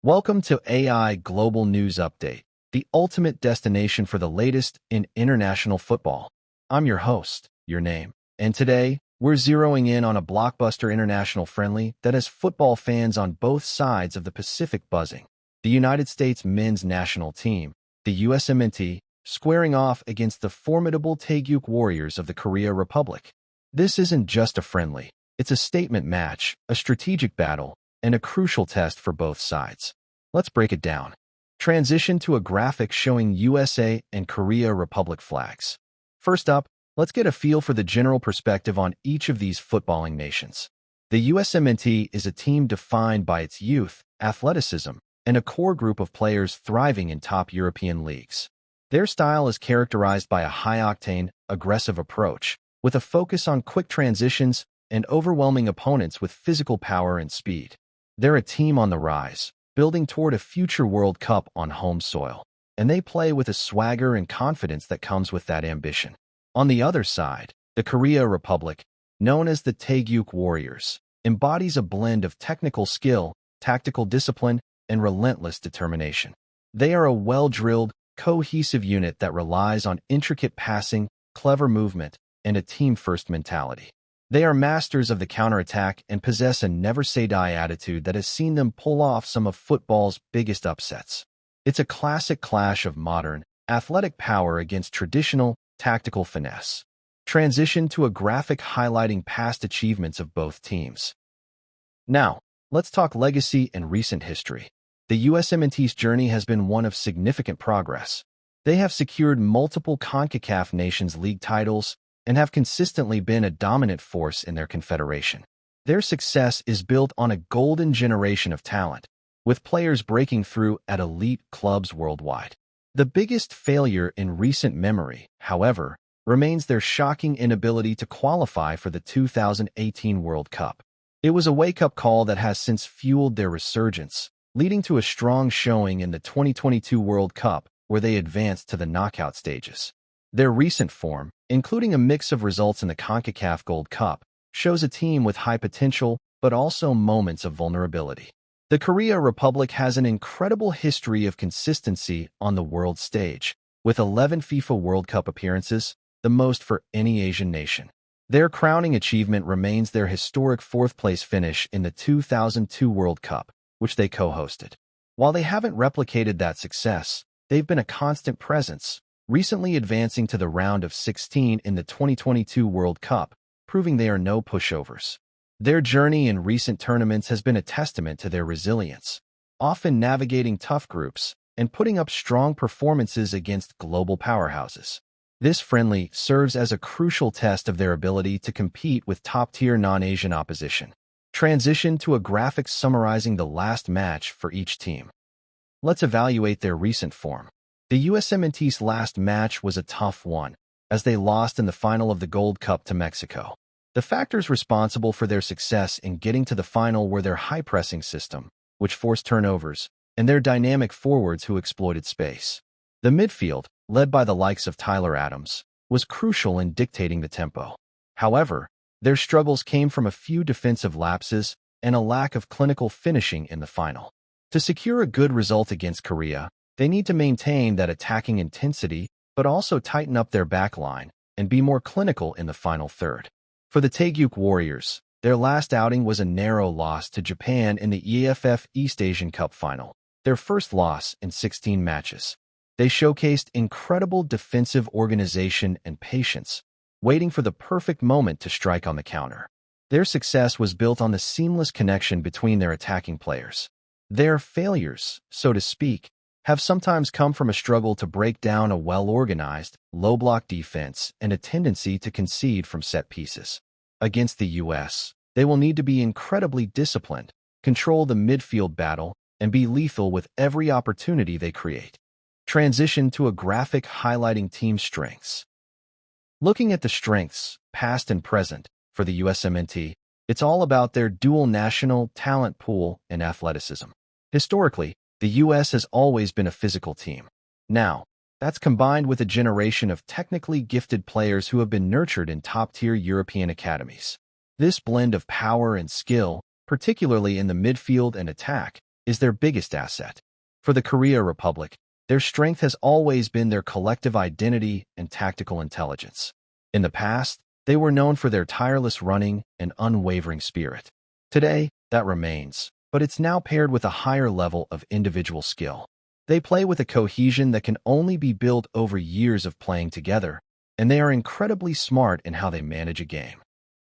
Welcome to AI Global News Update, the ultimate destination for the latest in international football. I'm your host, Your Name, and today we're zeroing in on a blockbuster international friendly that has football fans on both sides of the Pacific buzzing. The United States men's national team, the USMNT, squaring off against the formidable Taeguk Warriors of the Korea Republic. This isn't just a friendly, it's a statement match, a strategic battle, and a crucial test for both sides. Let's break it down. Transition to a graphic showing USA and Korea Republic flags. First up, let's get a feel for the general perspective on each of these footballing nations. The USMNT is a team defined by its youth, athleticism, and a core group of players thriving in top European leagues. Their style is characterized by a high-octane, aggressive approach, with a focus on quick transitions and overwhelming opponents with physical power and speed. They're a team on the rise, building toward a future World Cup on home soil, and they play with a swagger and confidence that comes with that ambition. On the other side, the Korea Republic, known as the Taeguk Warriors, embodies a blend of technical skill, tactical discipline, and relentless determination. They are a well-drilled, cohesive unit that relies on intricate passing, clever movement, and a team-first mentality. They are masters of the counterattack and possess a never-say-die attitude that has seen them pull off some of football's biggest upsets. It's a classic clash of modern, athletic power against traditional, tactical finesse. Transition to a graphic highlighting past achievements of both teams. Now, let's talk legacy and recent history. The USMNT's journey has been one of significant progress. They have secured multiple CONCACAF Nations League titles and have consistently been a dominant force in their confederation. Their success is built on a golden generation of talent, with players breaking through at elite clubs worldwide. The biggest failure in recent memory, however, remains their shocking inability to qualify for the 2018 World Cup. It was a wake-up call that has since fueled their resurgence, leading to a strong showing in the 2022 World Cup, where they advanced to the knockout stages. Their recent form, including a mix of results in the CONCACAF Gold Cup, shows a team with high potential but also moments of vulnerability. The Korea Republic has an incredible history of consistency on the world stage, with 11 FIFA World Cup appearances, the most for any Asian nation. Their crowning achievement remains their historic fourth-place finish in the 2002 World Cup, which they co-hosted. While they haven't replicated that success, they've been a constant presence, recently advancing to the round of 16 in the 2022 World Cup, proving they are no pushovers. Their journey in recent tournaments has been a testament to their resilience, often navigating tough groups and putting up strong performances against global powerhouses. This friendly serves as a crucial test of their ability to compete with top-tier non-Asian opposition. Transition to a graphic summarizing the last match for each team. Let's evaluate their recent form. The USMNT's last match was a tough one, as they lost in the final of the Gold Cup to Mexico. The factors responsible for their success in getting to the final were their high-pressing system, which forced turnovers, and their dynamic forwards who exploited space. The midfield, led by the likes of Tyler Adams, was crucial in dictating the tempo. However, their struggles came from a few defensive lapses and a lack of clinical finishing in the final. To secure a good result against Korea, they need to maintain that attacking intensity, but also tighten up their backline and be more clinical in the final third. For the Taeguk Warriors, their last outing was a narrow loss to Japan in the EFF East Asian Cup final, their first loss in 16 matches. They showcased incredible defensive organization and patience, waiting for the perfect moment to strike on the counter. Their success was built on the seamless connection between their attacking players. Their failures, so to speak, have sometimes come from a struggle to break down a well-organized, low-block defense and a tendency to concede from set pieces. Against the U.S., they will need to be incredibly disciplined, control the midfield battle, and be lethal with every opportunity they create. Transition to a graphic highlighting team strengths. Looking at the strengths, past and present, for the USMNT, it's all about their dual national talent pool and athleticism. Historically, the U.S. has always been a physical team. Now, that's combined with a generation of technically gifted players who have been nurtured in top-tier European academies. This blend of power and skill, particularly in the midfield and attack, is their biggest asset. For the Korea Republic, their strength has always been their collective identity and tactical intelligence. In the past, they were known for their tireless running and unwavering spirit. Today, that remains, but it's now paired with a higher level of individual skill. They play with a cohesion that can only be built over years of playing together, and they are incredibly smart in how they manage a game.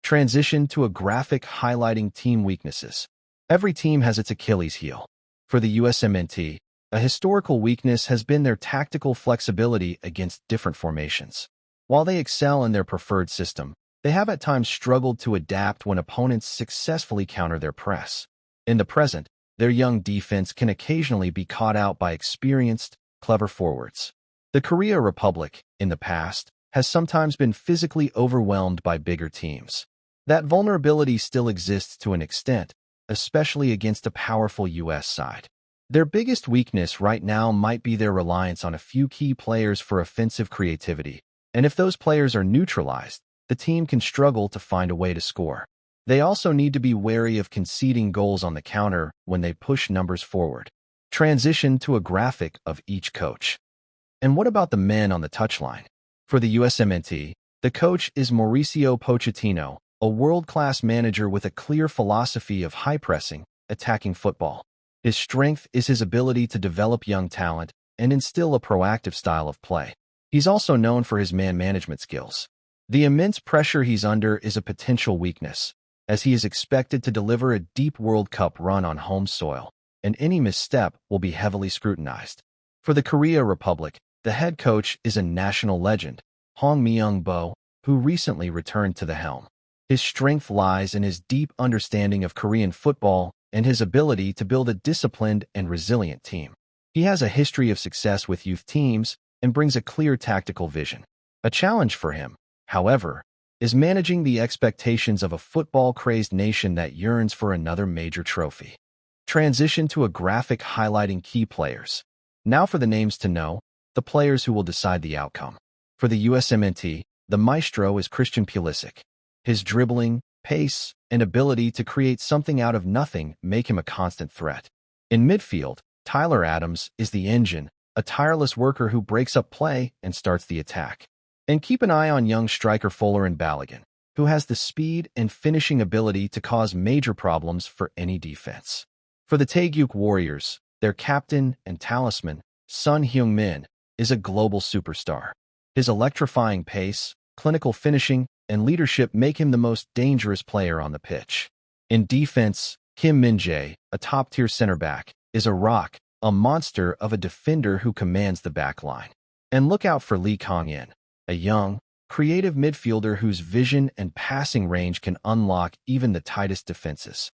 Transition to a graphic highlighting team weaknesses. Every team has its Achilles heel. For the USMNT, a historical weakness has been their tactical flexibility against different formations. While they excel in their preferred system, they have at times struggled to adapt when opponents successfully counter their press. In the present, their young defense can occasionally be caught out by experienced, clever forwards. The Korea Republic, in the past, has sometimes been physically overwhelmed by bigger teams. That vulnerability still exists to an extent, especially against a powerful U.S. side. Their biggest weakness right now might be their reliance on a few key players for offensive creativity, and if those players are neutralized, the team can struggle to find a way to score. They also need to be wary of conceding goals on the counter when they push numbers forward. Transition to a graphic of each coach. And what about the men on the touchline? For the USMNT, the coach is Mauricio Pochettino, a world-class manager with a clear philosophy of high-pressing, attacking football. His strength is his ability to develop young talent and instill a proactive style of play. He's also known for his man management skills. The immense pressure he's under is a potential weakness, as he is expected to deliver a deep World Cup run on home soil, and any misstep will be heavily scrutinized. For the Korea Republic, the head coach is a national legend, Hong Myung-bo, who recently returned to the helm. His strength lies in his deep understanding of Korean football and his ability to build a disciplined and resilient team. He has a history of success with youth teams and brings a clear tactical vision. A challenge for him, however, is managing the expectations of a football-crazed nation that yearns for another major trophy. Transition to a graphic highlighting key players. Now for the names to know, the players who will decide the outcome. For the USMNT, the maestro is Christian Pulisic. His dribbling, pace, and ability to create something out of nothing make him a constant threat. In midfield, Tyler Adams is the engine, a tireless worker who breaks up play and starts the attack. And keep an eye on young striker Folarin Balogun, who has the speed and finishing ability to cause major problems for any defense. For the Taeguk Warriors, their captain and talisman, Son Heung-min, is a global superstar. His electrifying pace, clinical finishing, and leadership make him the most dangerous player on the pitch. In defense, Kim Min-jae, a top-tier center-back, is a rock, a monster of a defender who commands the back line. And look out for Lee Kang-in, a young, creative midfielder whose vision and passing range can unlock even the tightest defenses.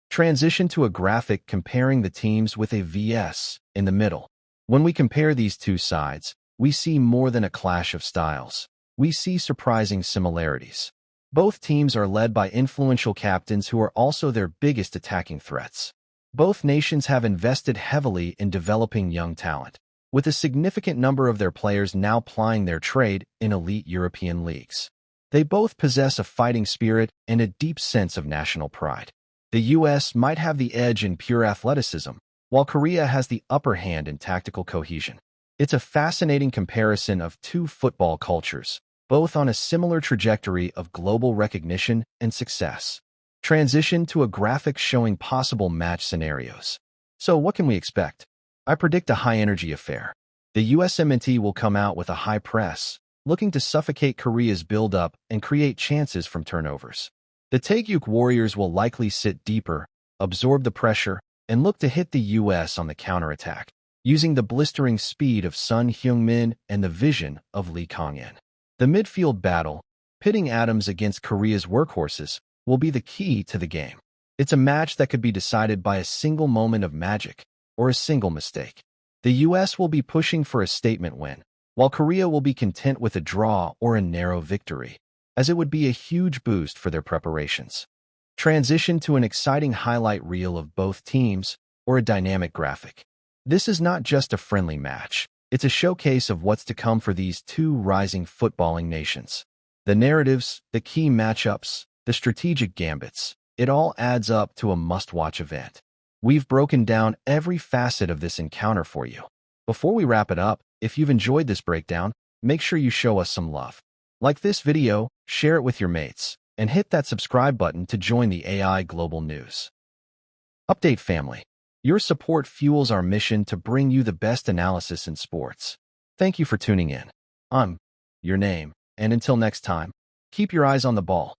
Transition to a graphic comparing the teams with a VS in the middle. When we compare these two sides, we see more than a clash of styles. We see surprising similarities. Both teams are led by influential captains who are also their biggest attacking threats. Both nations have invested heavily in developing young talent, with a significant number of their players now plying their trade in elite European leagues. They both possess a fighting spirit and a deep sense of national pride. The U.S. might have the edge in pure athleticism, while Korea has the upper hand in tactical cohesion. It's a fascinating comparison of two football cultures, both on a similar trajectory of global recognition and success. Transition to a graphic showing possible match scenarios. So what can we expect? I predict a high-energy affair. The USMNT will come out with a high press, looking to suffocate Korea's build-up and create chances from turnovers. The Taeguk Warriors will likely sit deeper, absorb the pressure, and look to hit the U.S. on the counterattack, using the blistering speed of Son Heung-min and the vision of Lee Kang-in. The midfield battle, pitting Adams against Korea's workhorses, will be the key to the game. It's a match that could be decided by a single moment of magic or a single mistake. The U.S. will be pushing for a statement win, while Korea will be content with a draw or a narrow victory, as it would be a huge boost for their preparations. Transition to an exciting highlight reel of both teams or a dynamic graphic. This is not just a friendly match. It's a showcase of what's to come for these two rising footballing nations. The narratives, the key matchups, the strategic gambits, it all adds up to a must-watch event. We've broken down every facet of this encounter for you. Before we wrap it up, if you've enjoyed this breakdown, make sure you show us some love. Like this video, share it with your mates, and hit that subscribe button to join the AI Global News Update family. Your support fuels our mission to bring you the best analysis in sports. Thank you for tuning in. I'm your name, and until next time, keep your eyes on the ball.